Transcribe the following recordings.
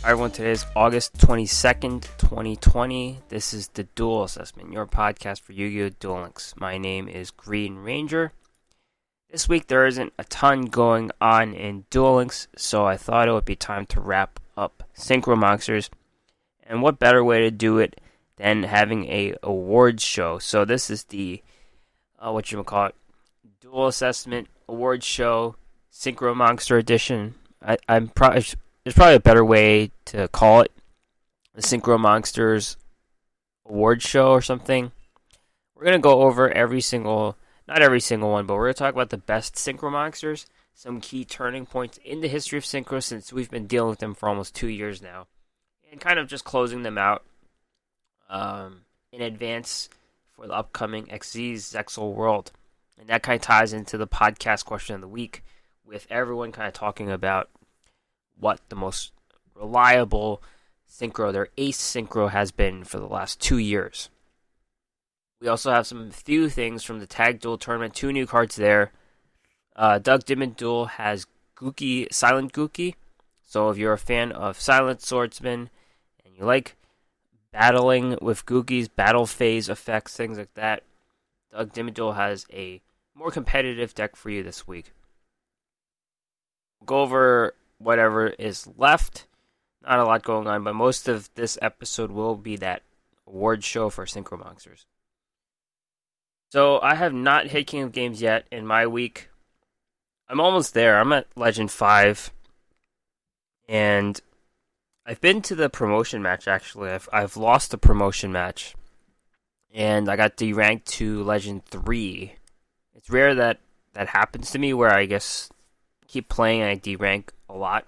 Hi everyone, today is August 22nd, 2020. This is the Duel Assessment, your podcast for Yu-Gi-Oh! Duel Links. My name is Green Ranger. This week there isn't a ton going on in Duel Links, so I thought it would be time to wrap up Synchro Monsters. And what better way to do it than having a awards show? So this is the, Duel Assessment Awards Show Synchro Monster Edition. There's probably a better way to call it, the Synchro Monsters Awards Show or something. We're going to go over not every single one, but we're going to talk about the best Synchro Monsters, some key turning points in the history of Synchro since we've been dealing with them for almost 2 years now, and kind of just closing them out in advance for the upcoming XZ's Zexal World. And that kind of ties into the podcast question of the week, with everyone kind of talking about what the most reliable synchro, their ace synchro, has been for the last 2 years. We also have some few things from the Tag Duel Tournament, 2 new cards there. Dimmaduel has Silent Gouki, so if you're a fan of Silent Swordsman and you like battling with Gouki's battle phase effects, things like that, Dimmaduel has a more competitive deck for you this week. We'll go over whatever is left. Not a lot going on, but most of this episode will be that award show for Synchro Monsters. So I have not hit King of Games yet in my week. I'm almost there. I'm at Legend 5. And I've been to the promotion match, actually. I've lost the promotion match. And I got deranked to Legend 3. It's rare that happens to me, where I guess keep playing and I derank a lot.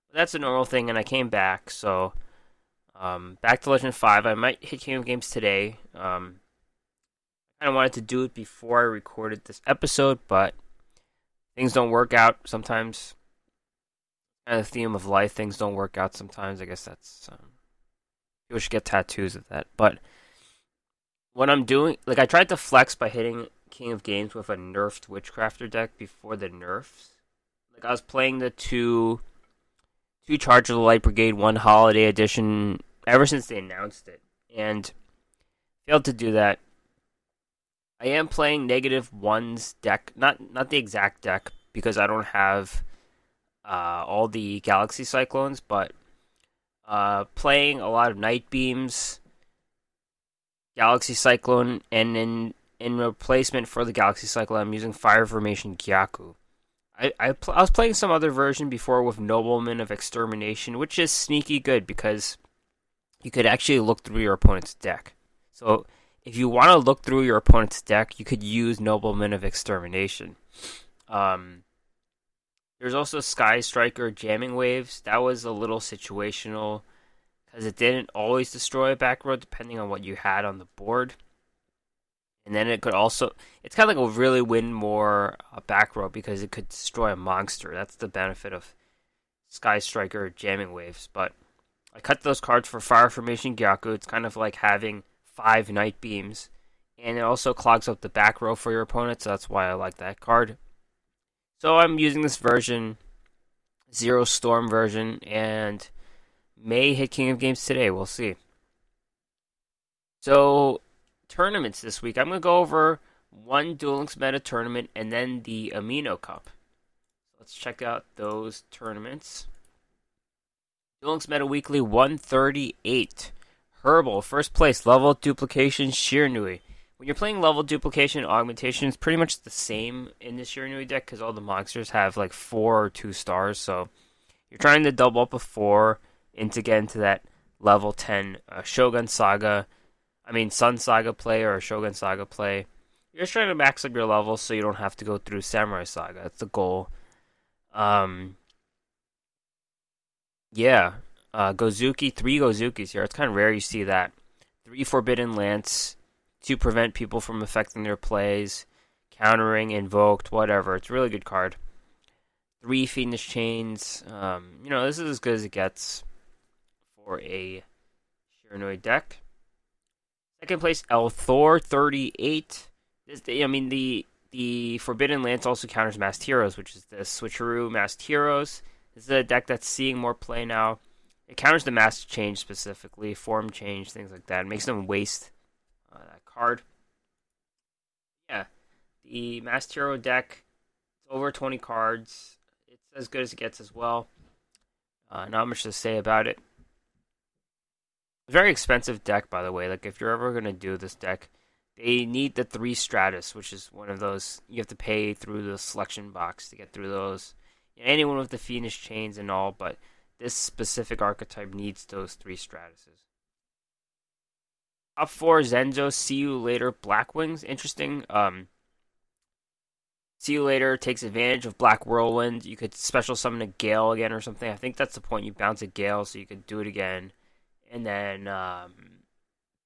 But that's a normal thing, and I came back, so back to Legend 5. I might hit King of Games today. I kind of wanted to do it before I recorded this episode, but things don't work out sometimes. Kind of the theme of life, things don't work out sometimes. I guess that's people should get tattoos of that. But what I'm doing, I tried to flex by hitting King of Games with a nerfed Witchcrafter deck before the nerfs. I was playing the two Charge of the Light Brigade, 1 Holiday Edition, ever since they announced it, and failed to do that. I am playing -1's deck, not the exact deck, because I don't have all the Galaxy Cyclones, but playing a lot of Night Beams, Galaxy Cyclone, and in replacement for the Galaxy Cyclone, I'm using Fire Formation Gyaku. I was playing some other version before with Nobleman of Extermination, which is sneaky good because you could actually look through your opponent's deck. So if you want to look through your opponent's deck, you could use Nobleman of Extermination. There's also Sky Striker Jamming Waves. That was a little situational because it didn't always destroy a back row depending on what you had on the board. And then it could also, it's kind of like a really win more back row because it could destroy a monster. That's the benefit of Sky Striker Jamming Waves. But I cut those cards for Fire Formation Gyaku. It's kind of like having 5 Night Beams. And it also clogs up the back row for your opponent, so that's why I like that card. So I'm using this version, Zero Storm version, and may hit King of Games today. We'll see. So tournaments this week. I'm going to go over one Duel Links meta tournament and then the Amino Cup. Let's check out those tournaments. Duel Links Meta Weekly 138. Herbal, first place, level duplication, Shiranui. When you're playing level duplication, augmentation is pretty much the same in the Shiranui deck because all the monsters have 4 or 2 stars. So you're trying to double up a 4 and to get into that level 10 Shogun Saga. Sun Saga play or Shogun Saga play. You're just trying to max up your levels so you don't have to go through Samurai Saga. That's the goal. Gozuki, 3 Gozukis here. It's kind of rare you see that. 3 Forbidden Lance to prevent people from affecting their plays, countering, invoked, whatever. It's a really good card. 3 Fiendish Chains. This is as good as it gets for a Shiranui deck. Second place, El Thor, 38. The Forbidden Lance also counters Masked Heroes, which is the Switcheroo Masked Heroes. This is a deck that's seeing more play now. It counters the master change specifically, form change, things like that. It makes them waste that card. Yeah, the Master Hero deck, it's over 20 cards. It's as good as it gets as well. Not much to say about it. Very expensive deck, by the way. Like, if you're ever going to do this deck, they need the 3 Stratus, which is one of those you have to pay through the selection box to get through those. Anyone with the Fiendish Chains and all, but this specific archetype needs those 3 Stratuses. Top 4, Zenzo, See You Later, Blackwings. Interesting. See You Later takes advantage of Black Whirlwind. You could special summon a Gale again or something. I think that's the point. You bounce a Gale so you could do it again. And then,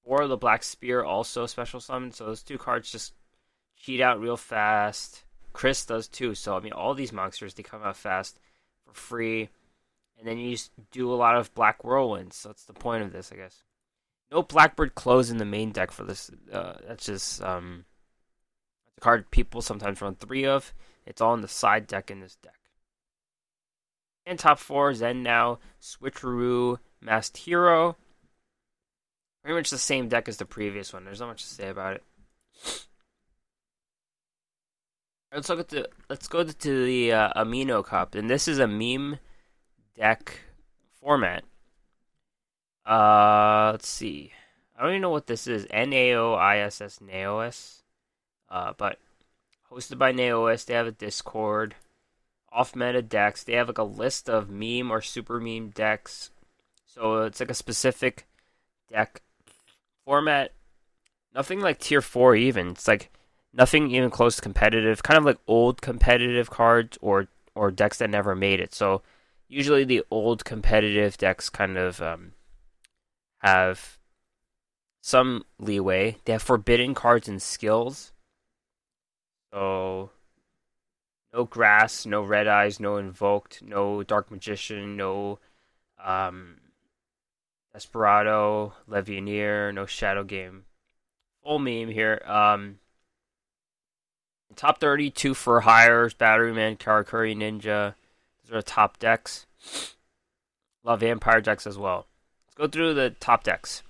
or the Black Spear also special summon. So those 2 cards just cheat out real fast. Chris does too. So, I mean, all these monsters, they come out fast for free. And then you just do a lot of Black Whirlwinds. So that's the point of this, I guess. No Blackbird Close in the main deck for this. That's just that's a card people sometimes run 3 of. It's all in the side deck in this deck. And top 4, Zen Now, Switcheroo, Masked Hero. Pretty much the same deck as the previous one. There's not much to say about it. Let's go to the Amino Cup, and this is a meme deck format. Let's see. I don't even know what this is. NAOISS Naos. But hosted by Naos, they have a Discord. Off meta decks. They have like a list of meme or super meme decks. So it's like a specific deck format. Nothing like tier 4 even. It's like nothing even close to competitive. Kind of like old competitive cards or decks that never made it. So usually the old competitive decks kind of have some leeway. They have forbidden cards and skills. So no Grass, no Red Eyes, no Invoked, no Dark Magician, no Desperado, Levianeer, no Shadow Game. Full meme here. Top 30, 2 for Hires, Batteryman, Karakuri, Ninja. Those are the top decks. A lot of Vampire decks as well. Let's go through the top decks.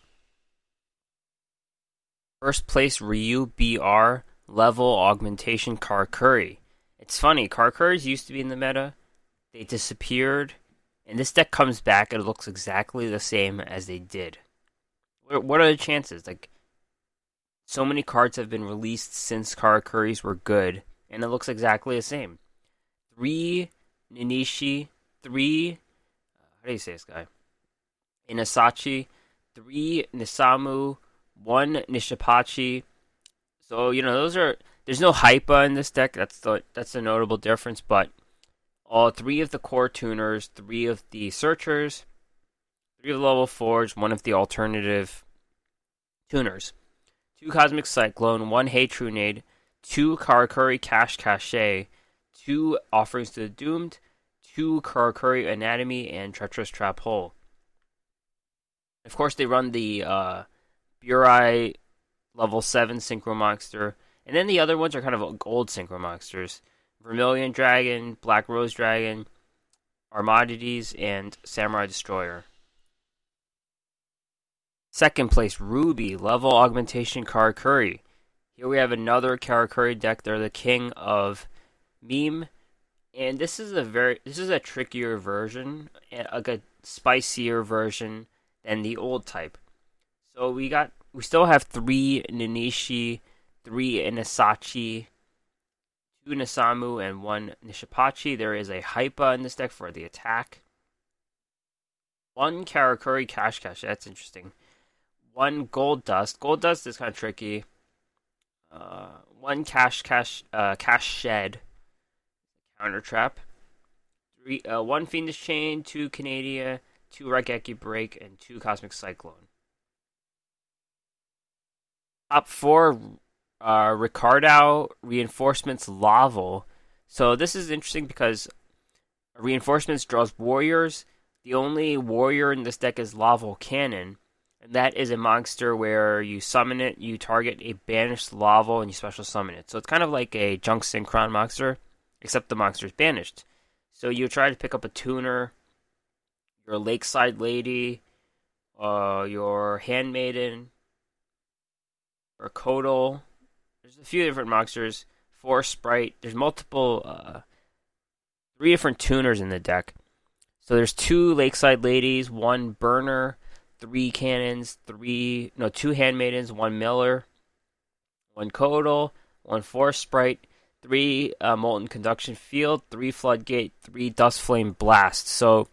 First place, Ryu BR, Level Augmentation Karakuri. It's funny, Karakuris used to be in the meta. They disappeared. And this deck comes back and it looks exactly the same as they did. What are the chances? Like, so many cards have been released since Karakuris were good, and it looks exactly the same. 3 Ninishi, 3... how do you say this guy? Inasachi, 3 Nisamu, 1 Nishipachi. So, those are... There's no Hypa in this deck. That's the notable difference, but all 3 of the core tuners, 3 of the searchers, 3 of the level 4s, 1 of the alternative tuners. 2 Cosmic Cyclone, 1 Hey Trunade, 2 Karakuri Cache, 2 Offerings to the Doomed, 2 Karakuri Anatomy, and Treacherous Trap Hole. Of course, they run the Burei level 7 Synchro Monster, and then the other ones are kind of old Synchro Monsters. Vermilion Dragon, Black Rose Dragon, Armades, and Samurai Destroyer. Second place, Ruby, Level Augmentation Karakuri. Here we have another Karakuri deck. They're the king of meme. And this is a trickier version, like a spicier version than the old type. So we still have 3 Ninishi, 3 Inasachi, 2 Nisamu, and 1 Nishipachi. There is a Hypa in this deck for the attack. 1 Karakuri Cache. That's interesting. 1 Gold Dust. Gold Dust is kind of tricky. 1 Cache Shed. Counter Trap. 1 Fiendish Chain, 2 Canadia, 2 Raigeki Break, and 2 Cosmic Cyclone. Top 4, Ricardo, Reinforcements, Laval. So this is interesting because Reinforcements draws warriors. The only warrior in this deck is Laval Cannon. And that is a monster where you summon it, you target a banished Laval, and you special summon it. So it's kind of like a Junk Synchron monster, except the monster is banished. So you try to pick up a tuner. your Lakeside Lady, your Handmaiden, or Kodal. There's a few different monsters. Forest Sprite. There's multiple, 3 different tuners in the deck. So there's 2 Lakeside Ladies, 1 Burner, 3 Cannons, 2 Handmaidens, 1 Miller, 1 Kodal, 1 Forest Sprite, 3 Molten Conduction Field, 3 Floodgate, 3 Dust Flame Blast. So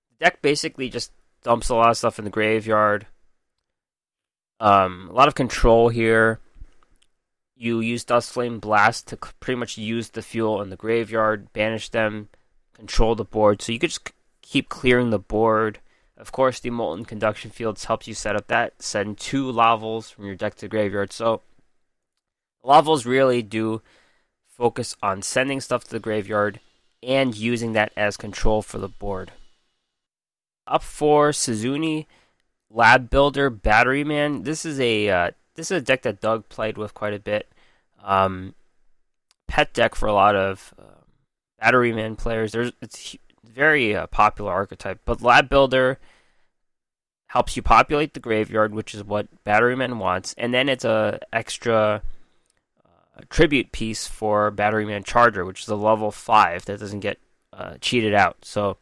the deck basically just dumps a lot of stuff in the graveyard. A lot of control here. You use Dust Flame Blast to pretty much use the fuel in the graveyard, banish them, control the board. So you could just keep clearing the board. Of course, the Molten Conduction Fields helps you set up that. Send 2 Lavels from your deck to the graveyard. So Lavels really do focus on sending stuff to the graveyard and using that as control for the board. Up for Suzuni, Lab Builder, Battery Man. This is a deck that Doug played with quite a bit. Pet deck for a lot of Battery Man players. It's very popular archetype. But Lab Builder helps you populate the graveyard, which is what Battery Man wants. And then it's a extra tribute piece for Battery Man Charger, which is a level 5 that doesn't get cheated out. So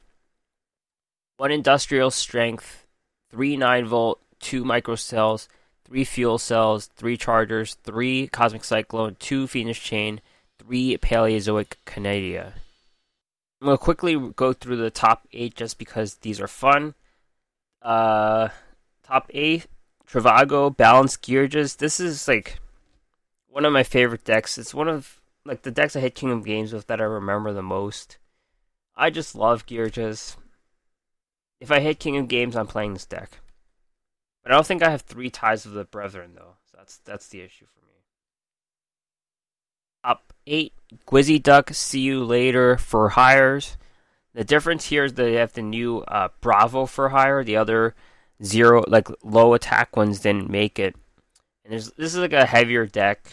1 Industrial Strength, 3 9-volt, 2 Microcells, 3 Fuel Cells, 3 Chargers, 3 Cosmic Cyclone, 2 Phoenix Chain, 3 Paleozoic Canadia. I'm going to quickly go through the top 8 just because these are fun. Top 8, Travago, Balanced Gearges. This is like one of my favorite decks. It's one of like the decks I hit Kingdom Games with that I remember the most. I just love Gearges. If I hit Kingdom Games, I'm playing this deck. But I don't think I have 3 Ties of the Brethren, though. So that's the issue for me. Top 8, Gwizzy Duck, See You Later for Hires. The difference here is that they have the new Bravo for Hire. The other low attack ones didn't make it. And this is like a heavier deck.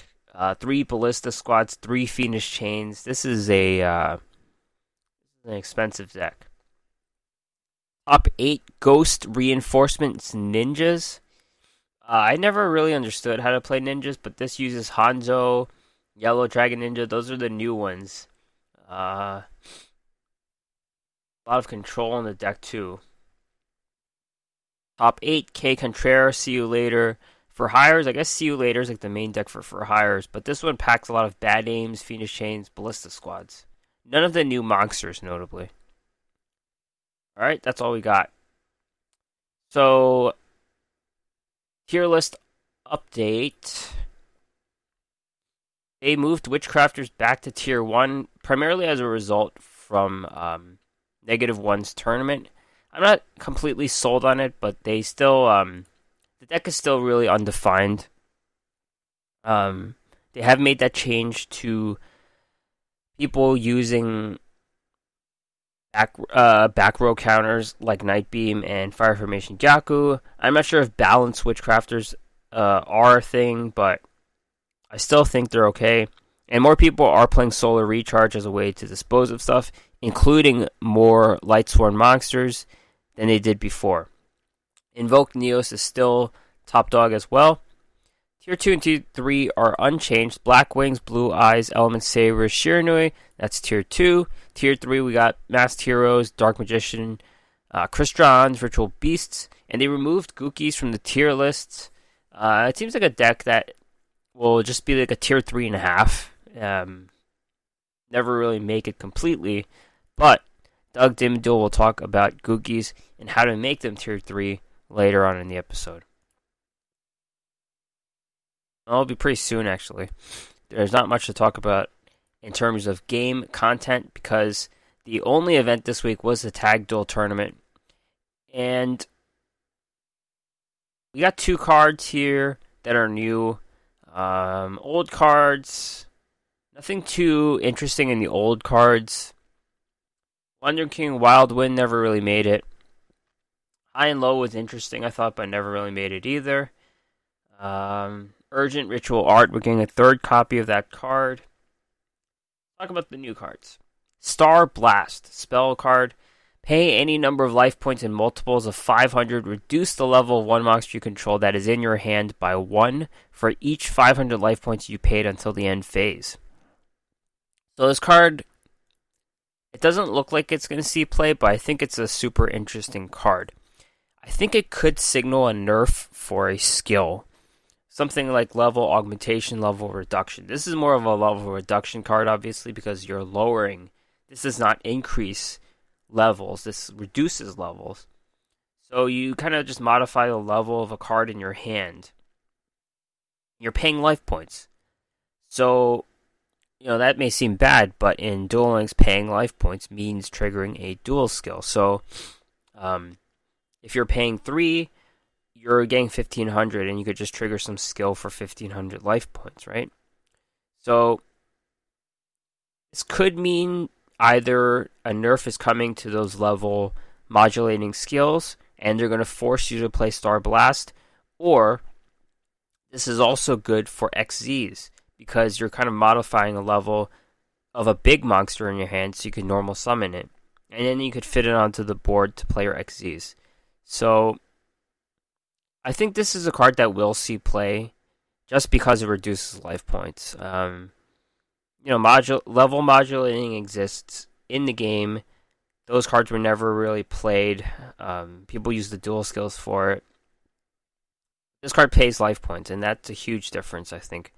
3 Ballista Squads, 3 Phoenix Chains. This is an expensive deck. Top 8, Ghost Reinforcements Ninjas. I never really understood how to play ninjas, but this uses Hanzo, Yellow Dragon Ninja. Those are the new ones. A lot of control in the deck, too. Top 8, K Contreras, See You Later. For Hires, I guess See You Later is like the main deck for Hires, but this one packs a lot of Bad Aims, Phoenix Chains, Ballista Squads. None of the new monsters, notably. Alright, that's all we got. So, tier list update. They moved Witchcrafters back to tier 1, primarily as a result from -1's tournament. I'm not completely sold on it, but they still, the deck is still really undefined. They have made that change to people using back row counters like Night Beam and Fire Formation Gyaku. I'm not sure if balanced Witchcrafters are a thing, but I still think they're okay. And more people are playing Solar Recharge as a way to dispose of stuff, including more Lightsworn monsters than they did before. Invoke Neos is still top dog as well. Tier 2 and Tier 3 are unchanged. Black Wings, Blue Eyes, Element Saber, Shiranui. That's Tier 2. Tier 3, we got Masked Heroes, Dark Magician, Crystron, Virtual Beasts. And they removed Gookis from the tier lists. It seems like a deck that will just be like a Tier 3.5. Never really make it completely. But Doug Dimmaduel will talk about Gookis and how to make them Tier 3 later on in the episode. It'll be pretty soon, actually. There's not much to talk about in terms of game content because the only event this week was the Tag Duel Tournament. And we got 2 cards here that are new. Old cards, nothing too interesting in the old cards. Wonder King Wild Wind never really made it. High and Low was interesting, I thought, but never really made it either. Urgent Ritual Art, we're getting a 3rd copy of that card. Talk about the new cards. Star Blast, spell card. Pay any number of life points in multiples of 500. Reduce the level of one monster you control that is in your hand by 1 for each 500 life points you paid until the end phase. So this card, it doesn't look like it's going to see play, but I think it's a super interesting card. I think it could signal a nerf for a skill. Something like level augmentation, level reduction. This is more of a level reduction card, obviously, because you're lowering. This does not increase levels. This reduces levels. So you kind of just modify the level of a card in your hand. You're paying life points. So, that may seem bad, but in Duel Links, paying life points means triggering a duel skill. So, if you're paying 3, you're getting 1,500, and you could just trigger some skill for 1,500 life points, right? So, this could mean either a nerf is coming to those level modulating skills, and they're going to force you to play Star Blast, or this is also good for XZs, because you're kind of modifying a level of a big monster in your hand so you can normal summon it, and then you could fit it onto the board to play your XZs. So, I think this is a card that will see play, just because it reduces life points. Level modulating exists in the game. Those cards were never really played. People use the dual skills for it. This card pays life points, and that's a huge difference, I think.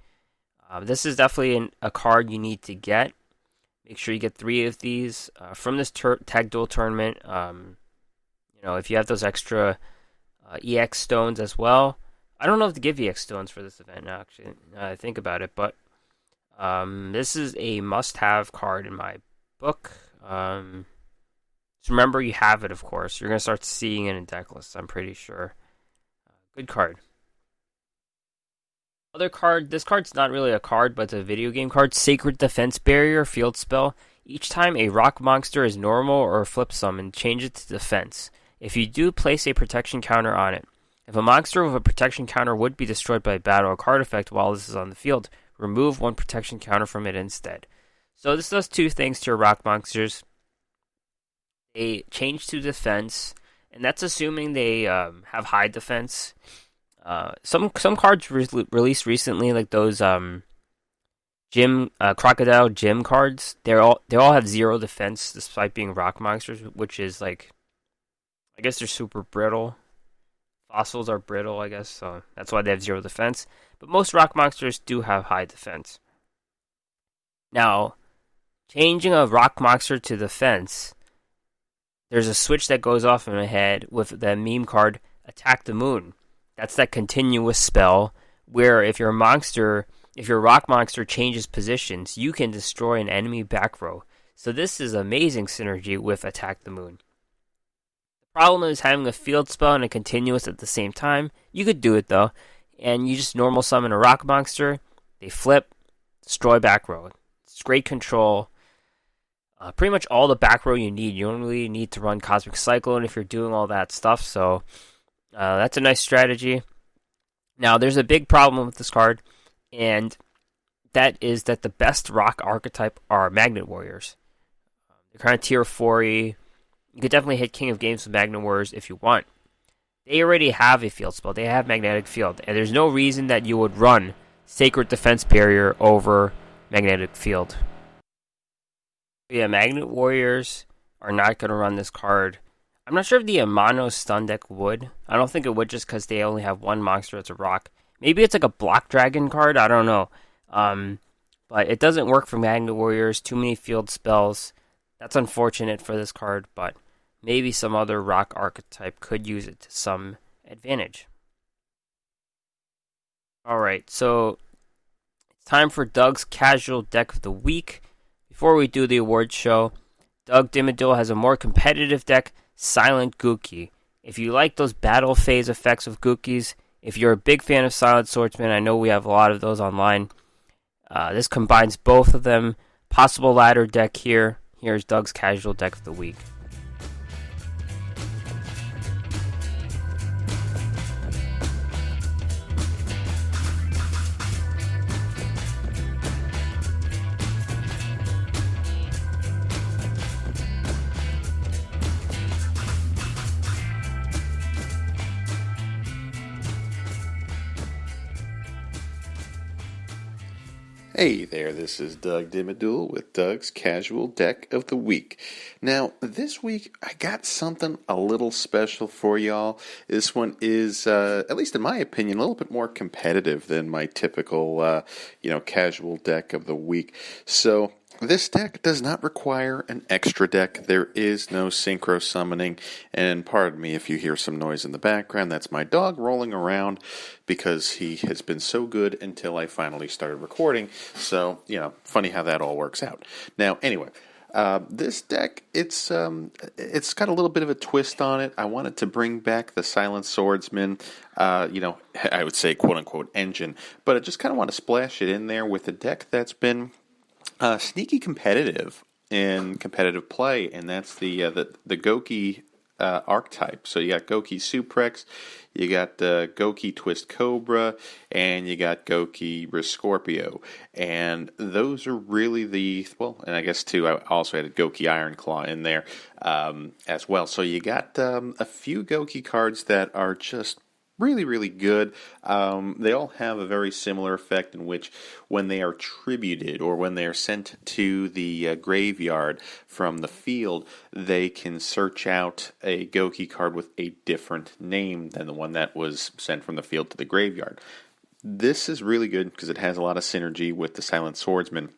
This is definitely a card you need to get. Make sure you get 3 of these from this Tag Duel Tournament. If you have those extra EX stones as well. I don't know if to give EX stones for this event now, actually. I think about it, but this is a must-have card in my book. So remember, you have it, of course. You're going to start seeing it in deck lists, I'm pretty sure. Good card. Other card, this card's not really a card, but it's a video game card. Sacred Defense Barrier, field spell. Each time a rock monster is normal or flip summoned, change it to defense. If you do, place a protection counter on it. If a monster with a protection counter would be destroyed by a battle or card effect while this is on the field, remove 1 protection counter from it instead. So this does 2 things to your rock monsters. They change to defense, and that's assuming they have high defense. Some cards released recently, like those Crocodile Gym cards, they all have 0 defense despite being rock monsters, which is like, I guess they're super brittle. Fossils are brittle, I guess, so that's why they have 0 defense. But most rock monsters do have high defense. Now, changing a rock monster to defense, there's a switch that goes off in my head with the meme card, Attack the Moon. That's that continuous spell where if your rock monster changes positions, you can destroy an enemy back row. So this is amazing synergy with Attack the Moon. The problem is having a field spell and a continuous at the same time. You could do it though, and you just normal summon a rock monster, they flip, destroy back row. It's great control. Pretty much all the back row you need. You don't really need to run Cosmic Cyclone if you're doing all that stuff, so that's a nice strategy. Now, there's a big problem with this card, and that is that the best rock archetype are Magnet Warriors. They're kind of tier 4-y. You could definitely hit King of Games with Magnet Warriors if you want. They already have a field spell. They have Magnetic Field, and there's no reason that you would run Sacred Defense Barrier over Magnetic Field. Yeah, Magnet Warriors are not going to run this card. I'm not sure if the Amano Stun deck would. I don't think it would just because they only have 1 monster that's a rock. Maybe it's like a Block Dragon card, I don't know. But it doesn't work for Magnet Warriors, too many field spells. That's unfortunate for this card, but maybe some other rock archetype could use it to some advantage. Alright, so it's time for Doug's Casual Deck of the Week. Before we do the awards show, Doug Dimmaduel has a more competitive deck, Silent Gouki. If you like those battle phase effects of Goukis, if you're a big fan of Silent Swordsman, I know we have a lot of those online. This combines both of them. Possible ladder deck here. Here's Doug's Casual Deck of the Week. Hey there, this is Doug Dimmaduel with Doug's Casual Deck of the Week. Now, this week I got something a little special for y'all. This one is, at least in my opinion, a little bit more competitive than my typical, casual deck of the week. So, this deck does not require an extra deck. There is no synchro summoning. And pardon me if you hear some noise in the background. That's my dog rolling around because he has been so good until I finally started recording. So, funny how that all works out. Now, anyway, this deck, it's got a little bit of a twist on it. I wanted to bring back the Silent Swordsman, I would say quote-unquote engine. But I just kind of want to splash it in there with a deck that's been sneaky competitive in competitive play, and that's the Gouki archetype. So you got Gouki Suprex, you got Gouki Twist Cobra, and you got Gouki Risk Scorpio. And those are really and I guess too, I also had a Gouki Iron Claw in there as well. So you got a few Gouki cards that are just really, really good. They all have a very similar effect in which when they are tributed or when they are sent to the graveyard from the field, they can search out a Gouki card with a different name than the one that was sent from the field to the graveyard. This is really good because it has a lot of synergy with the Silent Swordsman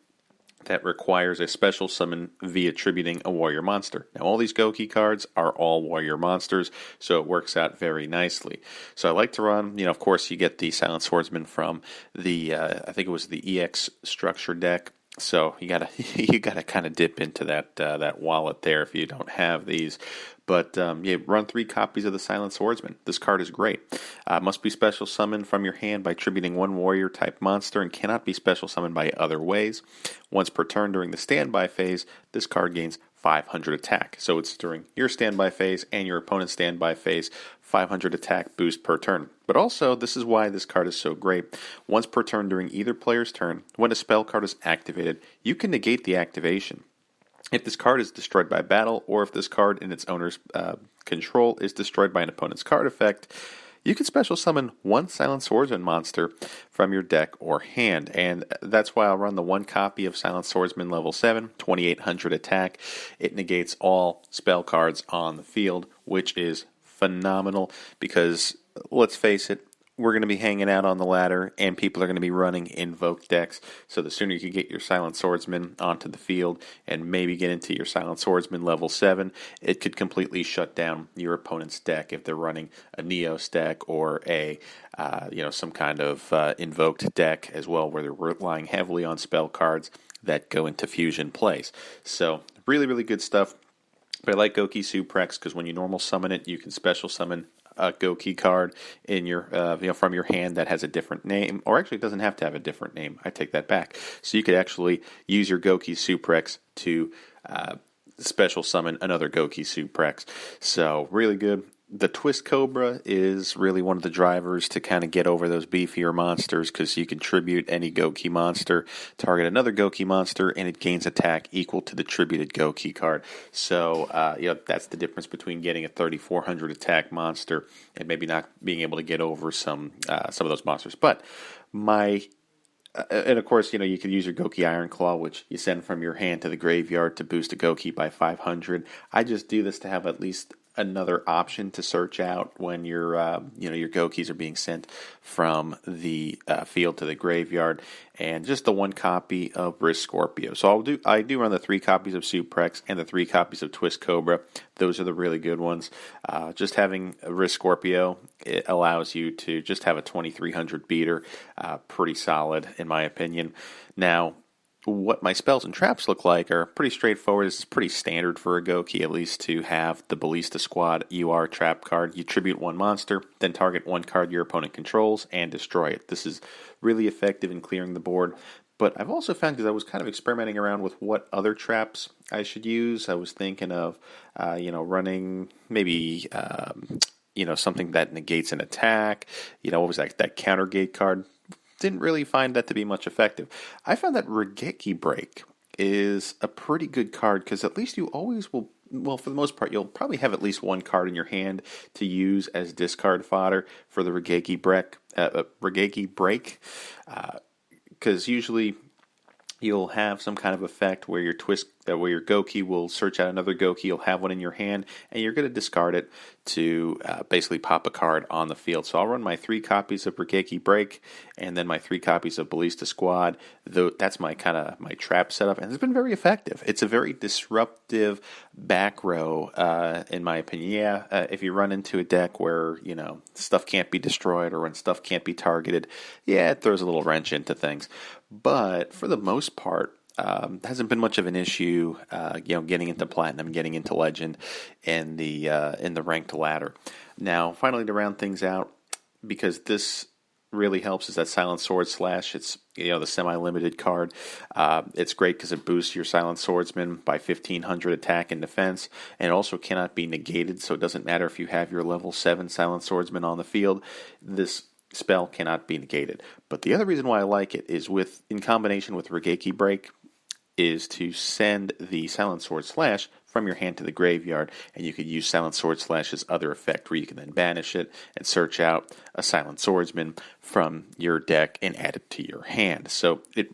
that requires a special summon via tributing a warrior monster. Now, all these Gouki cards are all warrior monsters, so it works out very nicely. So I like to run, of course, you get the Silent Swordsman from the, I think it was the EX structure deck. So you gotta kind of dip into that wallet there if you don't have these. But run 3 copies of the Silent Swordsman. This card is great. Must be special summoned from your hand by tributing one warrior type monster and cannot be special summoned by other ways. Once per turn during the standby phase, this card gains 500 attack. So it's during your standby phase and your opponent's standby phase, 500 attack boost per turn. But also, this is why this card is so great. Once per turn during either player's turn, when a spell card is activated, you can negate the activation. If this card is destroyed by battle, or if this card in its owner's control is destroyed by an opponent's card effect, you can special summon one Silent Swordsman monster from your deck or hand. And that's why I'll run the 1 copy of Silent Swordsman level 7, 2800 attack. It negates all spell cards on the field, which is phenomenal because, let's face it, we're going to be hanging out on the ladder, and people are going to be running Invoke decks. So the sooner you can get your Silent Swordsman onto the field and maybe get into your Silent Swordsman level 7, it could completely shut down your opponent's deck if they're running a Neos deck or a some kind of invoked deck as well, where they're relying heavily on spell cards that go into fusion plays. So really, really good stuff. But I like Gouki Suprex because when you normal summon it, you can special summon a Gouki card in your from your hand that has a different name, or actually it doesn't have to have a different name. I take that back. So you could actually use your Gouki Suprex to special summon another Gouki Suprex. So really good. The Twist Cobra is really one of the drivers to kind of get over those beefier monsters because you can tribute any Gouki monster, target another Gouki monster, and it gains attack equal to the tributed Gouki card. So, that's the difference between getting a 3,400 attack monster and maybe not being able to get over some of those monsters. But and of course, you could use your Gouki Iron Claw, which you send from your hand to the graveyard to boost a Gouki by 500. I just do this to have at least another option to search out when your Goukis are being sent from the field to the graveyard, and just the 1 copy of Risk Scorpio. So I do run the 3 copies of Suprex and the 3 copies of Twist Cobra. Those are the really good ones. Just having a Risk Scorpio, it allows you to just have a 2,300 beater, pretty solid in my opinion. Now, what my spells and traps look like are pretty straightforward. This is pretty standard for a Gouki, at least, to have the Ballista Squad UR trap card. You tribute 1 monster, then target 1 card your opponent controls and destroy it. This is really effective in clearing the board. But I've also found, because I was kind of experimenting around with what other traps I should use, I was thinking of, running maybe, something that negates an attack. What was that counter gate card? Didn't really find that to be much effective. I found that Regeki Break is a pretty good card because at least you always will, well, for the most part, you'll probably have at least 1 card in your hand to use as discard fodder for the Regeki Break. Because usually you'll have some kind of effect where your where your Gouki will search out another Gouki. You'll have one in your hand, and you're going to discard it to basically pop a card on the field. So I'll run my 3 copies of Regeki Break, and then my 3 copies of Ballista Squad. That's my my trap setup, and it's been very effective. It's a very disruptive back row, in my opinion. Yeah, if you run into a deck where stuff can't be destroyed or when stuff can't be targeted, yeah, it throws a little wrench into things. But for the most part, hasn't been much of an issue, getting into Platinum, getting into Legend, in the ranked ladder. Now, finally, to round things out, because this really helps, is that Silent Sword Slash. It's the semi-limited card. It's great because it boosts your Silent Swordsman by 1,500 attack and defense, and it also cannot be negated. So it doesn't matter if you have your level 7 Silent Swordsman on the field. This spell cannot be negated. But the other reason why I like it is in combination with Regeki Break, is to send the Silent Sword Slash from your hand to the graveyard, and you could use Silent Sword Slash's other effect where you can then banish it and search out a Silent Swordsman from your deck and add it to your hand. So it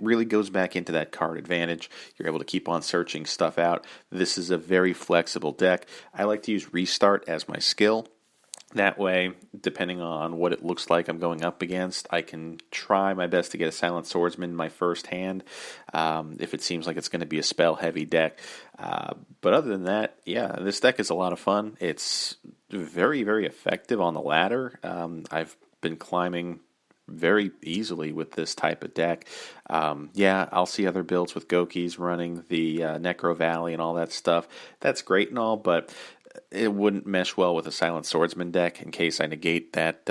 really goes back into that card advantage. You're able to keep on searching stuff out. This is a very flexible deck. I like to use Restart as my skill. That way, depending on what it looks like I'm going up against, I can try my best to get a Silent Swordsman in my first hand, if it seems like it's going to be a spell-heavy deck. But other than that, yeah, this deck is a lot of fun. It's very, very effective on the ladder. I've been climbing very easily with this type of deck. I'll see other builds with Goukis running the Necro Valley and all that stuff. That's great and all, but it wouldn't mesh well with a Silent Swordsman deck in case I negate that,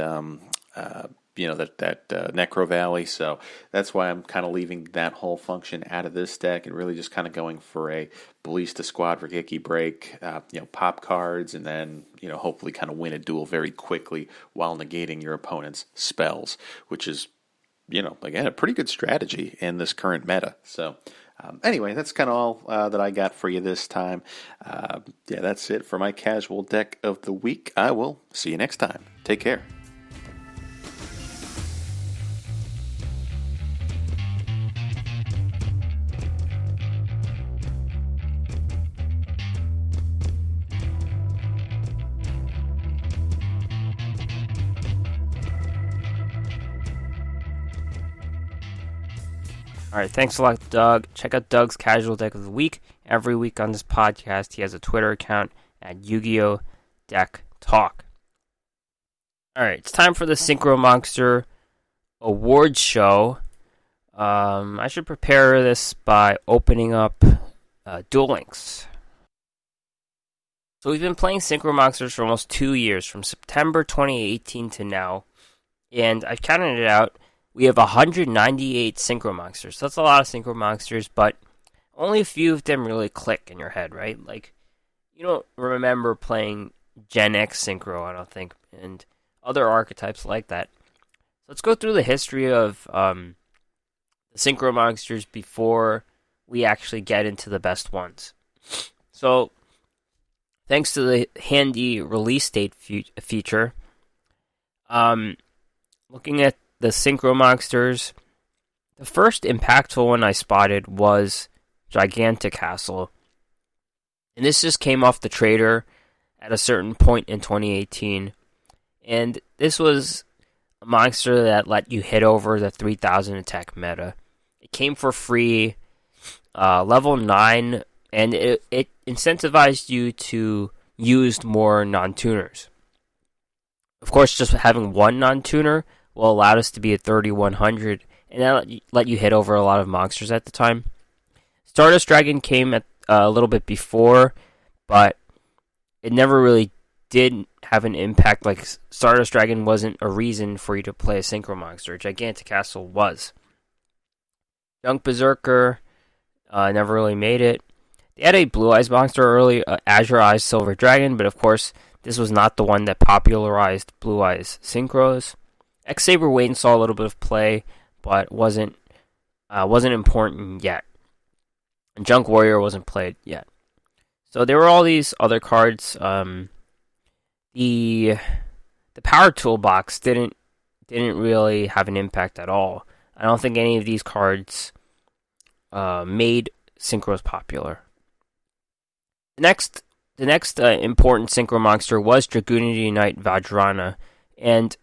Necro Valley. So that's why I'm kind of leaving that whole function out of this deck and really just kind of going for a Ballista Squad Regeki Break, pop cards, and then, hopefully kind of win a duel very quickly while negating your opponent's spells, which is, again, a pretty good strategy in this current meta. So, anyway, that's kind of all that I got for you this time. That's it for my casual deck of the week. I will see you next time. Take care. All right, thanks a lot, Doug. Check out Doug's Casual Deck of the Week. Every week on this podcast, he has a Twitter account at Yu-Gi-Oh! Deck Talk. All right, it's time for the Synchro Monster Awards Show. I should prepare this by opening up Duel Links. So we've been playing Synchro Monsters for almost 2 years, from September 2018 to now, and I've counted it out. We have 198 Synchro Monsters. So that's a lot of Synchro Monsters, but only a few of them really click in your head, right? Like, you don't remember playing Gen X Synchro, I don't think, and other archetypes like that. So let's go through the history of the Synchro Monsters before we actually get into the best ones. So, thanks to the handy release date feature, looking at the Synchro Monsters, the first impactful one I spotted was Giganticastle. And this just came off the trader at a certain point in 2018. And this was a monster that let you hit over the 3,000 attack meta. It came for free, level 9, and it incentivized you to use more non-tuners. Of course, just having one non-tuner will allow us to be at 3,100, and that let you hit over a lot of monsters at the time. Stardust Dragon came at a little bit before, but it never really did have an impact. Like, Stardust Dragon wasn't a reason for you to play a Synchro Monster. Giganticastle was. Junk Berserker never really made it. They had a Blue Eyes monster early, Azure Eyes Silver Dragon, but of course, this was not the one that popularized Blue Eyes Synchros. X-Saber Wayne saw a little bit of play, but wasn't important yet. And Junk Warrior wasn't played yet. So there were all these other cards. The Power Toolbox didn't really have an impact at all. I don't think any of these cards made synchros popular. The next important synchro monster was Dragunity Knight Vajrayana, and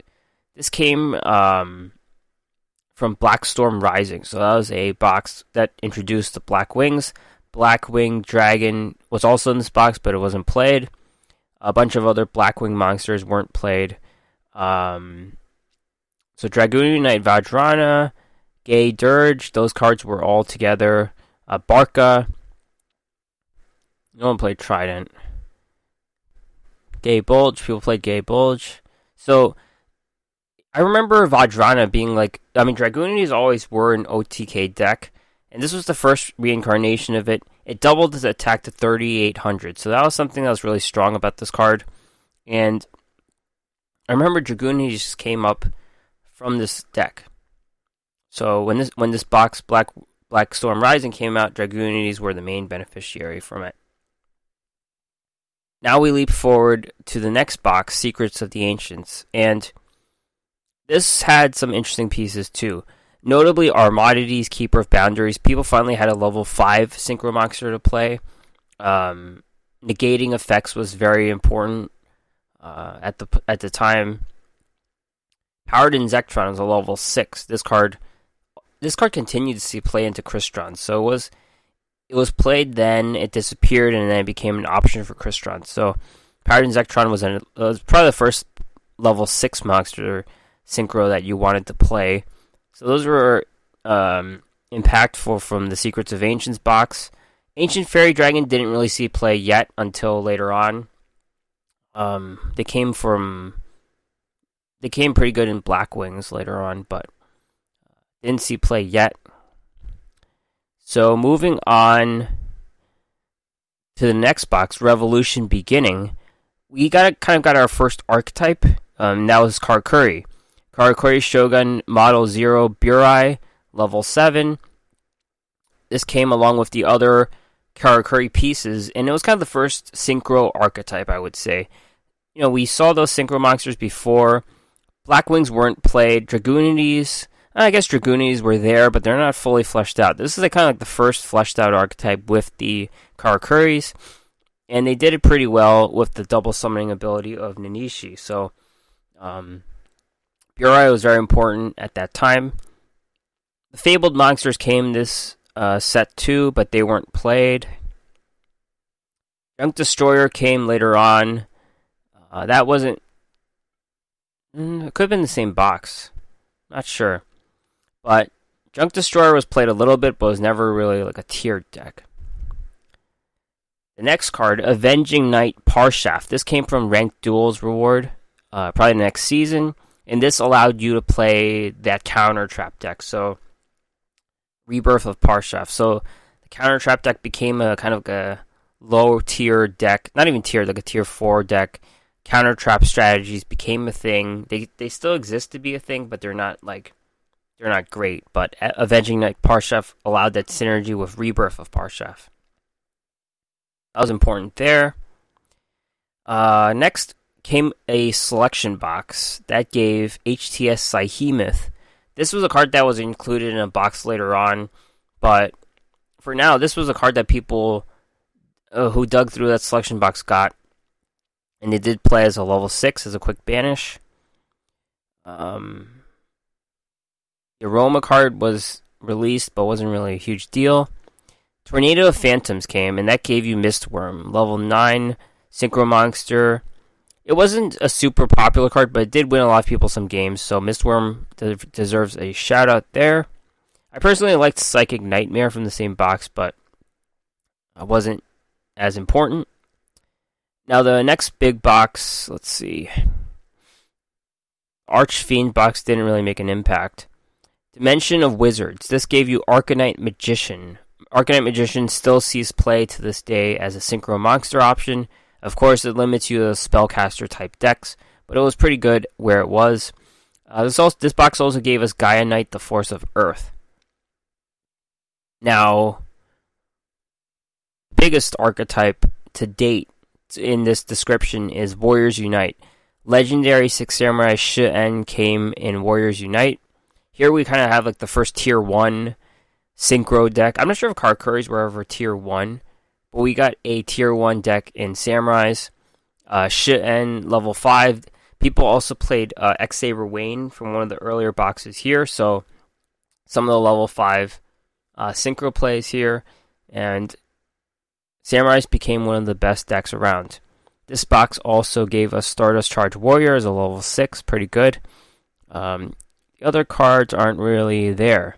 this came from Blackstorm Rising. So that was a box that introduced the Black Wings. Blackwing Dragon was also in this box, but it wasn't played. A bunch of other Blackwing monsters weren't played. So Dragunity Knight Vajrayana, Gay Dirge, those cards were all together. Barca. No one played Trident. Gay Bulge, people played Gay Bulge. So I remember Vajrayana being Dragunities always were an OTK deck, and this was the first reincarnation of it. It doubled its attack to 3,800, so that was something that was really strong about this card. And I remember Dragunities came up from this deck. So when this box Blackstorm Rising came out, Dragunities were the main beneficiary from it. Now we leap forward to the next box, Secrets of the Ancients, and this had some interesting pieces too. Notably, Armades, Keeper of Boundaries. People finally had a level 5 Synchro monster to play. Negating effects was very important at the time. Powered Inzektron was a level 6. This card continued to see play into Crystron, so it was played then, it disappeared, and then it became an option for Crystron. So Powered Inzektron was probably the first level 6 monster synchro that you wanted to play. So those were impactful from the Secrets of Ancients box. Ancient Fairy Dragon didn't really see play yet until later on. They came pretty good in Black Wings later on, but didn't see play yet. So moving on to the next box, Revolution Beginning, we got our first archetype. That was Karakuri. Karakuri Shogun Model 0 Burei, level 7. This came along with the other Karakuri pieces, and it was kind of the first synchro archetype, I would say. You know, we saw those synchro monsters before. Black Wings weren't played. Dragunities, I guess Dragunities were there, but they're not fully fleshed out. This is kind of like the first fleshed out archetype with the Karakuris, and they did it pretty well with the double summoning ability of Nanishi. So, Burei was very important at that time. The Fabled Monsters came this set too, but they weren't played. Junk Destroyer came later on. That wasn't... It could have been the same box. Not sure. But Junk Destroyer was played a little bit, but was never really like a tiered deck. The next card, Avenging Knight Parshath. This came from Ranked Duels reward, probably the next season. And this allowed you to play that counter trap deck. So, Rebirth of Parshath. So, the counter trap deck became a kind of a low tier deck. Not even tiered, like a tier 4 deck. Counter trap strategies became a thing. They still exist to be a thing, but they're not great. But Avenging Knight Parshath allowed that synergy with Rebirth of Parshath. That was important there. Next came a selection box that gave HTS Sihemith. This was a card that was included in a box later on, but for now, this was a card that people who dug through that selection box got, and they did play as a level 6 as a quick banish. The Aroma card was released, but wasn't really a huge deal. Tornado of Phantoms came, and that gave you Mistworm, level 9 Synchro Monster. It wasn't a super popular card, but it did win a lot of people some games, so Mistworm deserves a shout out there. I personally liked Psychic Nightmare from the same box, but it wasn't as important. Now the next big box, let's see. Archfiend box didn't really make an impact. Dimension of Wizards. This gave you Arcanite Magician. Arcanite Magician still sees play to this day as a Synchro Monster option. Of course, it limits you to spellcaster type decks, but it was pretty good where it was. This box also gave us Gaia Knight, the Force of Earth. Now, biggest archetype to date in this description is Warriors Unite. Legendary Six Samurai Shi-En came in Warriors Unite. Here we kind of have like the first tier 1 Synchro deck. I'm not sure if Karakuri's were ever tier 1, but we got a tier 1 deck in Samurais. Shiten level 5. People also played X-Saber Wayne from one of the earlier boxes here, so some of the level 5 Synchro plays here, and Samurais became one of the best decks around. This box also gave us Stardust Charge Warrior as a level 6, pretty good. The other cards aren't really there.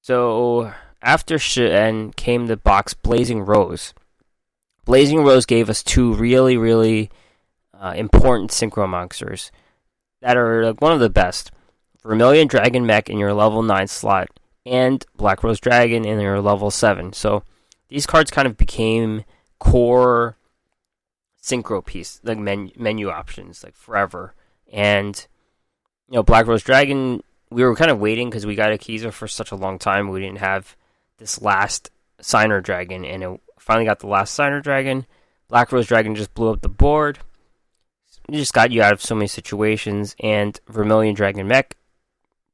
So after Shiten came the box Blazing Rose. Blazing Rose gave us two really, really important Synchro monsters that are like, one of the best. Vermilion Dragon Mech in your level 9 slot, and Black Rose Dragon in your level 7. So these cards kind of became core Synchro piece, like menu options, like forever. And, Black Rose Dragon, we were kind of waiting because we got Akiza for such a long time. We didn't have this last Signer Dragon, and it finally got the last Signer Dragon. Black Rose Dragon just blew up the board. It just got you out of so many situations, and Vermilion Dragon Mech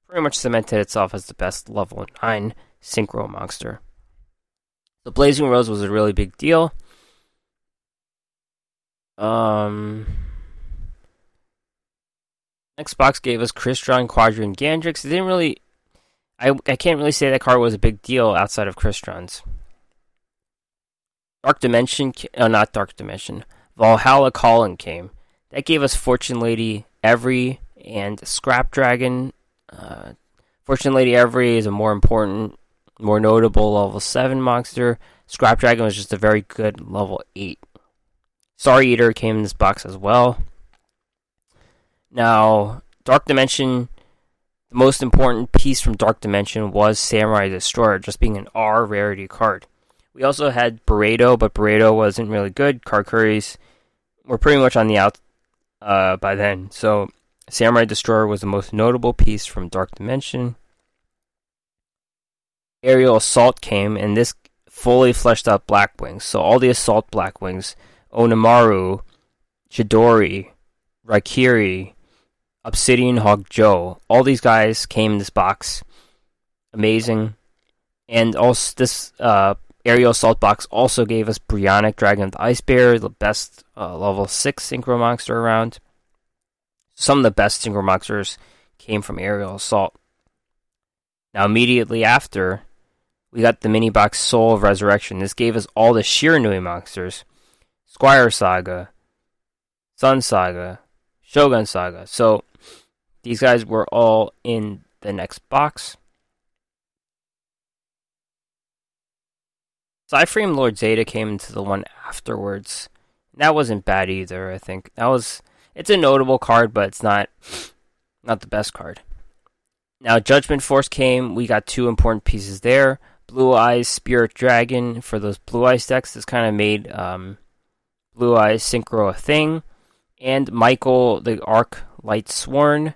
pretty much cemented itself as the best level 9 Synchro monster. The Blazing Rose was a really big deal. Next box gave us Crystron, Quadrian, Gandrix. It didn't really... I can't really say that card was a big deal outside of Crystron's. Dark Dimension... not Dark Dimension. Valhalla Calling came. That gave us Fortune Lady, Every, and Scrap Dragon. Fortune Lady Every is a more important, more notable level 7 monster. Scrap Dragon was just a very good level 8. Star Eater came in this box as well. Now, Dark Dimension, the most important piece from Dark Dimension was Samurai Destroyer, just being an R rarity card. We also had Burei, but Burei wasn't really good. Karakuris were pretty much on the out by then. So, Samurai Destroyer was the most notable piece from Dark Dimension. Aerial Assault came, and this fully fleshed out Blackwings. So, all the Assault Blackwings, Onamaru, Chidori, Raikiri, Obsidian Hawk Joe, all these guys came in this box. Amazing. And also this Aerial Assault box also gave us Bryonic Dragon of the Ice Bear, the best level 6 Synchro monster around. Some of the best Synchro monsters came from Aerial Assault. Now immediately after, we got the mini box Soul of Resurrection. This gave us all the Shiranui monsters. Squire Saga, Sun Saga, Shogun Saga. So, these guys were all in the next box. Cyframe Lord Zeta came into the one afterwards. That wasn't bad either, I think. It's a notable card, but it's not the best card. Now, Judgment Force came. We got two important pieces there. Blue Eyes Spirit Dragon for those Blue Eyes decks. This kind of made Blue Eyes Synchro a thing. And Michael, the Arc Light Sworn,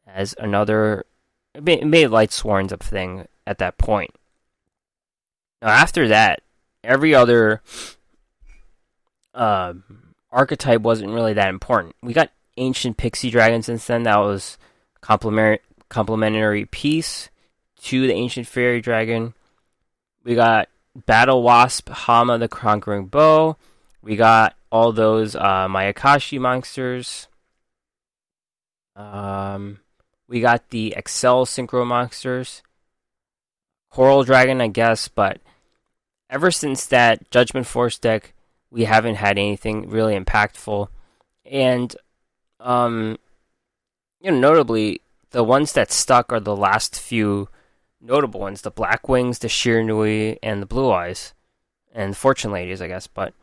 as another... It made Light Sworns a thing at that point. Now, after that, every other archetype wasn't really that important. We got Ancient Pixie Dragon since then. That was complementary piece to the Ancient Fairy Dragon. We got Battle Wasp, Hama the Conquering Bow. We got all those Mayakashi monsters. We got the Excel Synchro monsters. Coral Dragon, I guess, but ever since that Judgment Force deck, we haven't had anything really impactful. And, notably, the ones that stuck are the last few notable ones. The Blackwings, the Shiranui, and the Blue Eyes. And Fortune Ladies, I guess, but...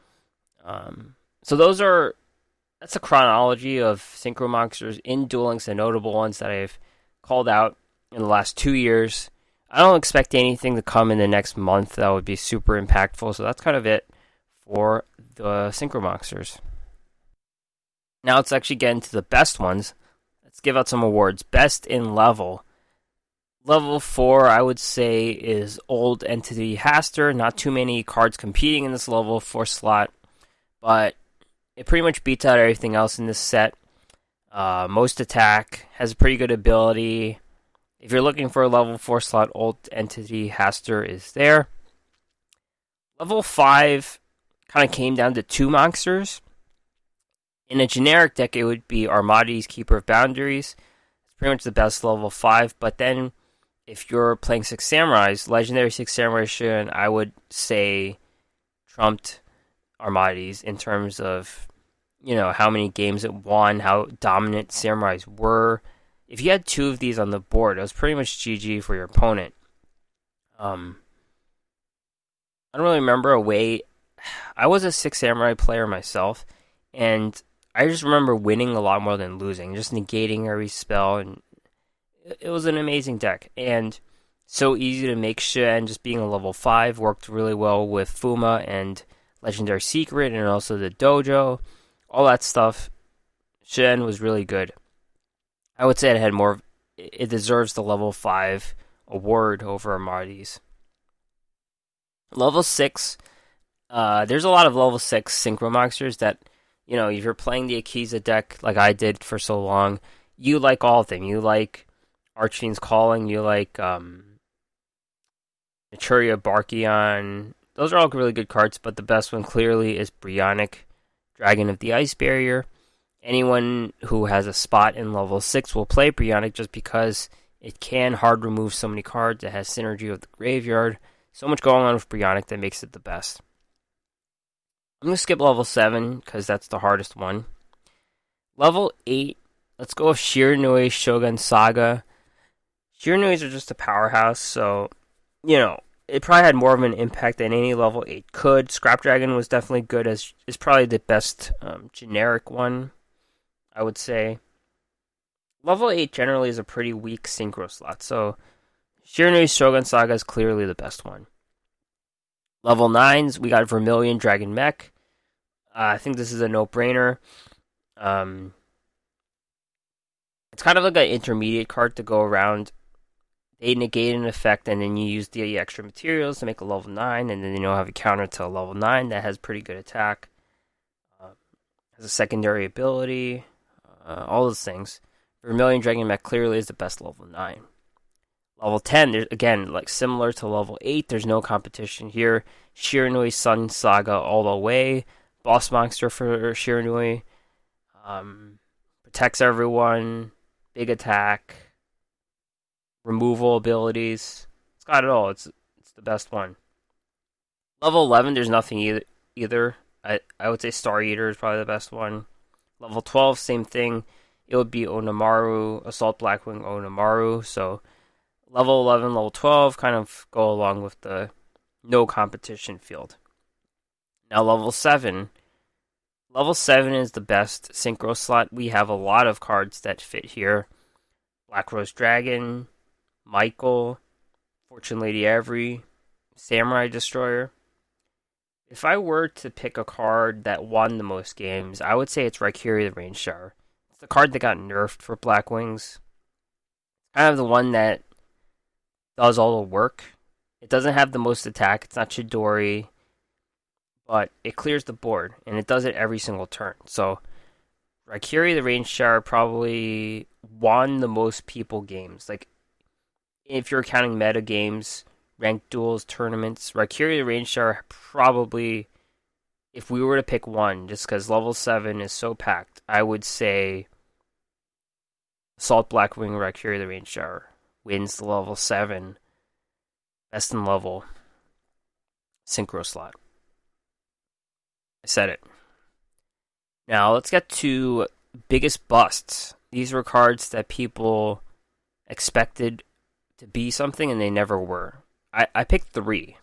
So that's a chronology of Synchro monsters in Duel Links, the notable ones that I've called out in the last 2 years. I don't expect anything to come in the next month that would be super impactful, so that's kind of it for the Synchro monsters. Now let's actually get into the best ones. Let's give out some awards. Best in level. Level 4, I would say, is Old Entity Haster. Not too many cards competing in this level 4 slot, but it pretty much beats out everything else in this set. Most attack, has a pretty good ability, If you're looking for a level 4 slot, Alt Entity Haster is there. Level 5 kind of came down to 2 monsters. In a generic deck, it would be Armades, Keeper of Boundaries. It's pretty much the best level 5, but then if you're playing 6 Samurais, Legendary 6 Samurai Shogun, I would say trumped Armades in terms of, how many games it won, how dominant Samurais were. If you had 2 of these on the board, it was pretty much GG for your opponent. I don't really remember a way. I was a 6 Samurai player myself, and I just remember winning a lot more than losing, just negating every spell, and it was an amazing deck. And so easy to make Shen, just being a level 5, worked really well with Fuma and Legendary Secret, and also the Dojo. All that stuff, Shen was really good. I would say it deserves the level 5 award over Armades. Level 6, there's a lot of level 6 Synchro monsters that, if you're playing the Akiza deck like I did for so long, you like all of them. You like Archfiend's Calling, you like Maturia Barkion. Those are all really good cards, but the best one clearly is Bryonic, Dragon of the Ice Barrier. Anyone who has a spot in level 6 will play Bryonic just because it can hard remove so many cards. It has synergy with the graveyard. So much going on with Bryonic that makes it the best. I'm going to skip level 7 because that's the hardest one. Level 8, let's go with Shiranui Shogun Saga. Shiranuis are just a powerhouse, so, it probably had more of an impact than any level 8 could. Scrap Dragon was definitely good, as is probably the best generic one, I would say. Level 8 generally is a pretty weak Synchro slot, so Shiranui Shogun Saga is clearly the best one. Level 9s, we got Vermilion Dragon Mech. I think this is a no-brainer. It's kind of like an intermediate card to go around. They negate an effect, and then you use the extra materials to make a level 9, and then you have a counter to a level 9 that has pretty good attack. Has a secondary ability. All those things. Vermilion Dragon Mech clearly is the best level 9. Level 10, there's, again, like similar to level 8, there's no competition here. Shiranui Sun Saga all the way. Boss monster for Shiranui. Protects everyone. Big attack. Removal abilities. It's got it all. It's the best one. Level 11, there's nothing either. I would say Star Eater is probably the best one. Level 12, same thing. It would be Onamaru, Assault Blackwing Onamaru. So level 11, level 12 kind of go along with the no competition field. Now level 7. Level 7 is the best Synchro slot. We have a lot of cards that fit here. Black Rose Dragon, Michael, Fortune Lady Avery, Samurai Destroyer. If I were to pick a card that won the most games, I would say it's Raikiri the Rain Shower. It's the card that got nerfed for Black Wings. Kind of the one that does all the work. It doesn't have the most attack. It's not Chidori. But it clears the board, and it does it every single turn. So, Raikiri the Rain Shower probably won the most people games. Like, if you're counting meta games, ranked duels, tournaments, Raikiri the Rain Shower probably, if we were to pick one, just because level 7 is so packed, I would say Assault Blackwing Raikiri the Rain Shower wins the level 7 best in level Synchro slot. I said it. Now, let's get to biggest busts. These were cards that people expected to be something and they never were. I picked 3.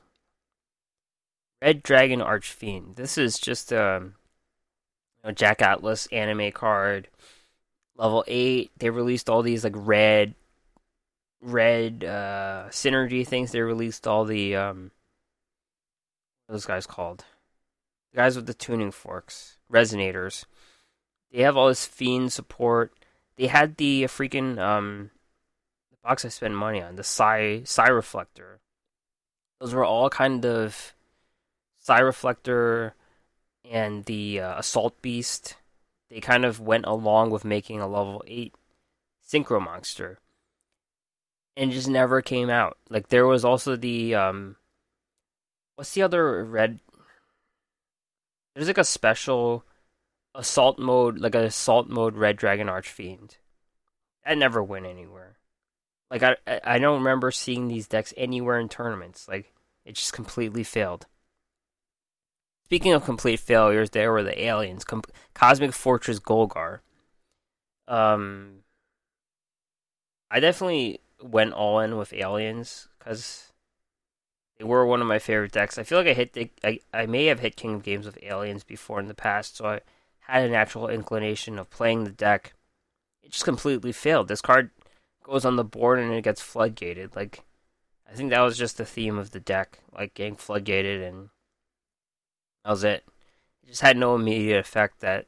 Red Dragon Archfiend. This is just a Jack Atlas anime card. Level 8. They released all these like red synergy things. They released all the what are those guys called? The guys with the tuning forks, resonators. They have all this fiend support. They had the freaking the box I spent money on, the Psi Reflector. Those were all kind of Psi Reflector and the Assault Beast. They kind of went along with making a level 8 Synchro monster. and it just never came out. Like there was also the what's the other red? There's like a special assault mode, like an assault mode Red Dragon Archfiend. That never went anywhere. Like I don't remember seeing these decks anywhere in tournaments. Like it just completely failed. Speaking of complete failures, there were the aliens, Cosmic Fortress Golgar. I definitely went all in with aliens because they were one of my favorite decks. I feel like I may have hit King of Games with aliens before in the past, so I had a natural inclination of playing the deck. It just completely failed. This card goes on the board and it gets floodgated. Like I think that was just the theme of the deck, like getting floodgated, and that was it. It just had no immediate effect. That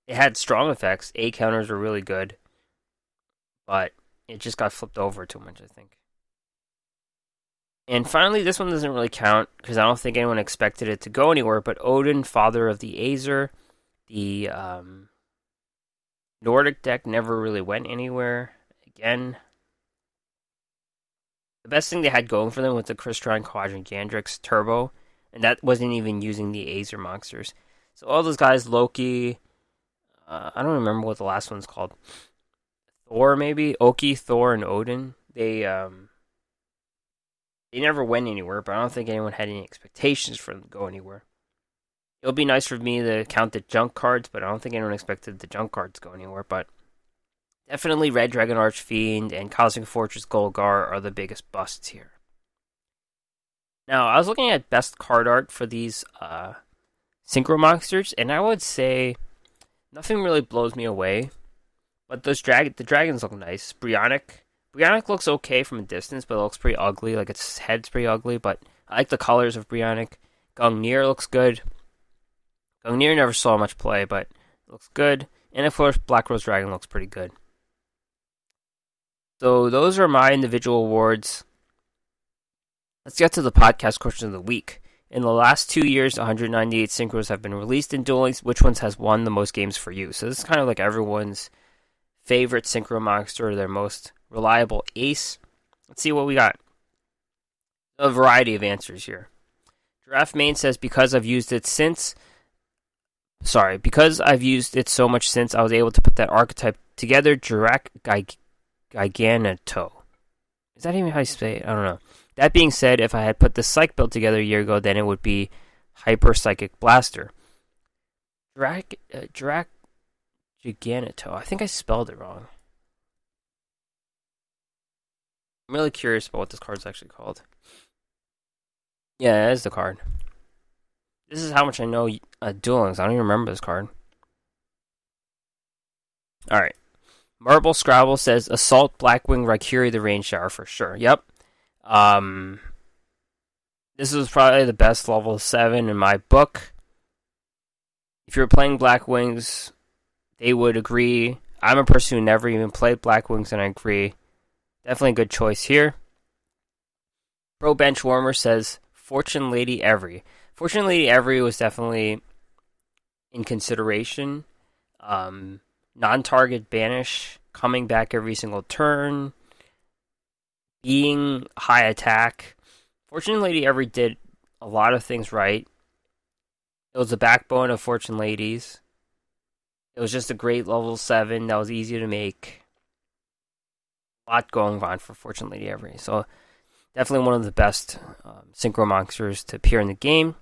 it had strong effects. A counters were really good, but it just got flipped over too much, I think. And finally, this one doesn't really count because I don't think anyone expected it to go anywhere. But Odin, Father of the Aesir, the Nordic deck never really went anywhere. Again, the best thing they had going for them was the Crystron Quadrant Gandrix Turbo, and that wasn't even using the Aesir monsters. So all those guys, Loki, I don't remember what the last one's called. Thor, maybe? Oki, Thor, and Odin. They never went anywhere, but I don't think anyone had any expectations for them to go anywhere. It'll be nice for me to count the junk cards, but I don't think anyone expected the junk cards to go anywhere. But definitely Red Dragon Archfiend and Cosmic Fortress Golgar are the biggest busts here. Now, I was looking at best card art for these Synchro monsters, and I would say nothing really blows me away. But the dragons look nice. Brionac looks okay from a distance, but it looks pretty ugly. Like its head's pretty ugly, but I like the colors of Brionac. Gungnir looks good. Gungnir never saw much play, but it looks good. And of course, Black Rose Dragon looks pretty good. So those are my individual awards. Let's get to the podcast question of the week. In the last 2 years, 198 synchros have been released in dueling. Which ones has won the most games for you? So this is kind of like everyone's favorite synchro monster, their most reliable ace. Let's see what we got. A variety of answers here. Giraffe Main says, because I've used it so much since I was able to put that archetype together, Giganticastle. Is that even how you say it? I don't know. That being said, if I had put the Psych build together a year ago, then it would be Hyper Psychic Blaster. Giganticastle. I think I spelled it wrong. I'm really curious about what this card's actually called. Yeah, that is the card. This is how much I know Duel. I don't even remember this card. Alright. Marble Scrabble says Assault Blackwing Raikiri the Rain Shower for sure. Yep. This was probably the best level 7 in my book. If you're playing Blackwings, they would agree. I'm a person who never even played Blackwings, and I agree. Definitely a good choice here. Pro Benchwarmer says Fortune Lady Every. Fortune Lady Every was definitely in consideration. Non-target banish, coming back every single turn, being high attack. Fortune Lady Every did a lot of things right. It was the backbone of Fortune Ladies. It was just a great level 7 that was easy to make. A lot going on for Fortune Lady Every. So definitely one of the best synchro monsters to appear in the game.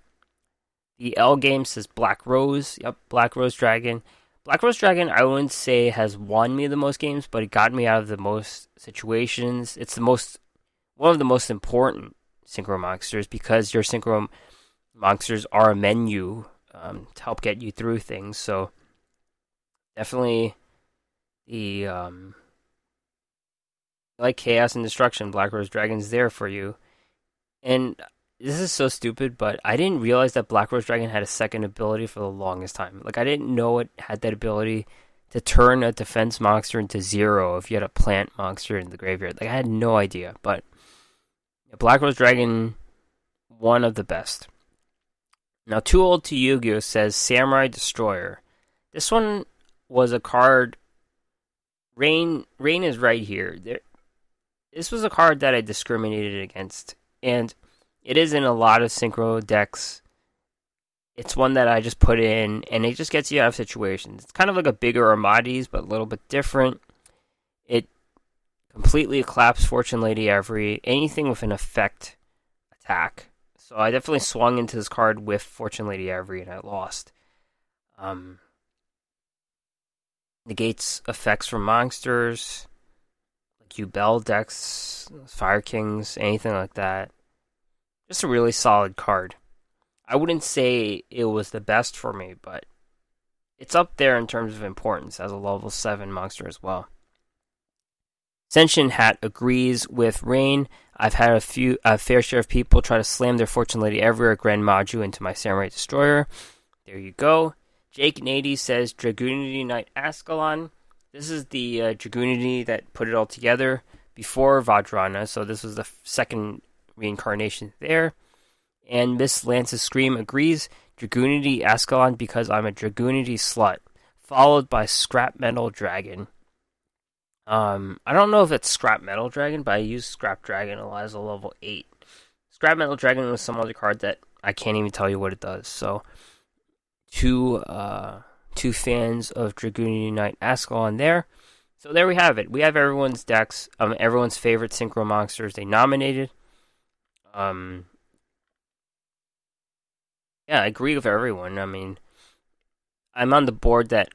The L game says Black Rose. Yep, Black Rose Dragon. Black Rose Dragon, I wouldn't say has won me the most games, but it got me out of the most situations. It's one of the most important synchro monsters because your synchro monsters are a menu to help get you through things. So definitely the like Chaos and Destruction, Black Rose Dragon's there for you. And this is so stupid, but I didn't realize that Black Rose Dragon had a second ability for the longest time. Like, I didn't know it had that ability to turn a defense monster into 0 if you had a plant monster in the graveyard. Like, I had no idea, but Black Rose Dragon, one of the best. Now, Too Old to Yu-Gi-Oh! Says Samurai Destroyer. This one was a card. Rain is right here. this was a card that I discriminated against, and it is in a lot of Synchro decks. It's one that I just put in, and it just gets you out of situations. It's kind of like a bigger Armades, but a little bit different. It completely collapsed Fortune Lady Every, anything with an effect attack. So I definitely swung into this card with Fortune Lady Every, and I lost. Negates effects from monsters, like Yubel decks, Fire Kings, anything like that. Just a really solid card. I wouldn't say it was the best for me, but it's up there in terms of importance as a level 7 monster as well. Senshin Hat agrees with Rain. I've had a fair share of people try to slam their Fortune Lady Everywhere Grand Maju into my Samurai Destroyer. There you go. Jake Nady says Dragunity Knight Ascalon. This is the Dragunity that put it all together before Vajrayana, so this was the second reincarnation there. And Miss Lance's Scream agrees, Dragunity Ascalon because I'm a Dragunity slut, followed by Scrap Metal Dragon. I don't know if it's Scrap Metal Dragon, but I use Scrap Dragon a lot as a level 8. Scrap Metal Dragon was some other card that I can't even tell you what it does, so two fans of Dragunity Knight Ascalon there. So there we have it. We have everyone's decks, everyone's favorite Synchro monsters they nominated. Yeah, I agree with everyone. I mean, I'm on the board that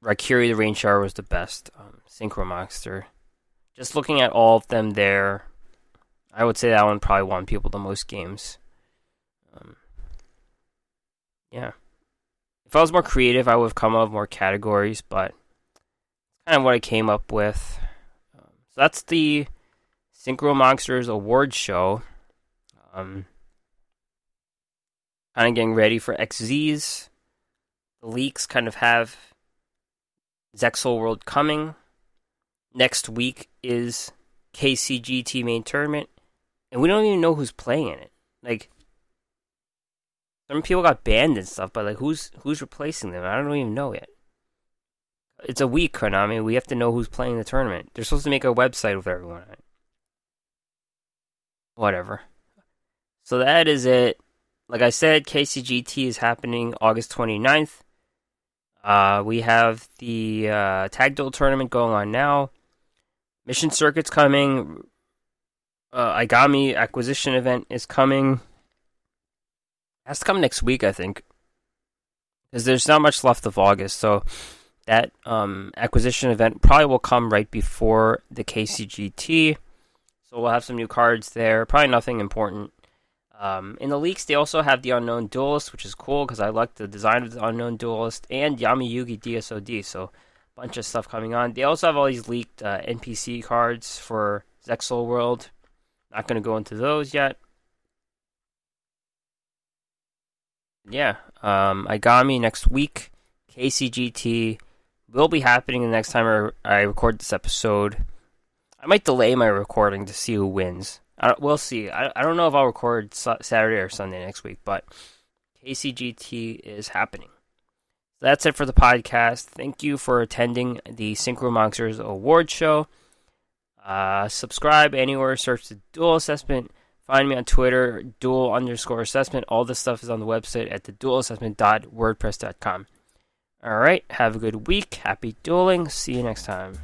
Raikiri the Rain Shower was the best Synchro monster. Just looking at all of them there, I would say that one probably won people the most games. Yeah. If I was more creative, I would have come up with more categories, but it's kind of what I came up with. So that's the Synchro Monsters Awards show. Kind of getting ready for XZs. The leaks kind of have Zexal World coming. Next week is KCGT main tournament, and we don't even know who's playing in it. Like, some people got banned and stuff, but like, who's replacing them? I don't even know yet. It's a week, Konami. We have to know who's playing the tournament. They're supposed to make a website with everyone on it. Whatever. So that is it. Like I said, KCGT is happening August 29th. We have the Tag Duel Tournament going on now. Mission Circuit's coming. Igami Acquisition Event is coming. It has to come next week, I think. Because there's not much left of August, so that Acquisition Event probably will come right before the KCGT. So we'll have some new cards there. Probably nothing important. In the leaks, they also have the Unknown Duelist, which is cool because I like the design of the Unknown Duelist, and Yami Yugi DSOD, so a bunch of stuff coming on. They also have all these leaked NPC cards for Zexal World. Not going to go into those yet. Yeah, Igami next week. KCGT will be happening the next time I record this episode. I might delay my recording to see who wins. We'll see. I don't know if I'll record Saturday or Sunday next week, but KCGT is happening. So that's it for the podcast. Thank you for attending the Synchro Monsters Award Show. Subscribe anywhere, search the Duel Assessment. Find me on Twitter, duel_assessment. All this stuff is on the website at theduelassessment.wordpress.com. Alright, have a good week. Happy dueling. See you next time.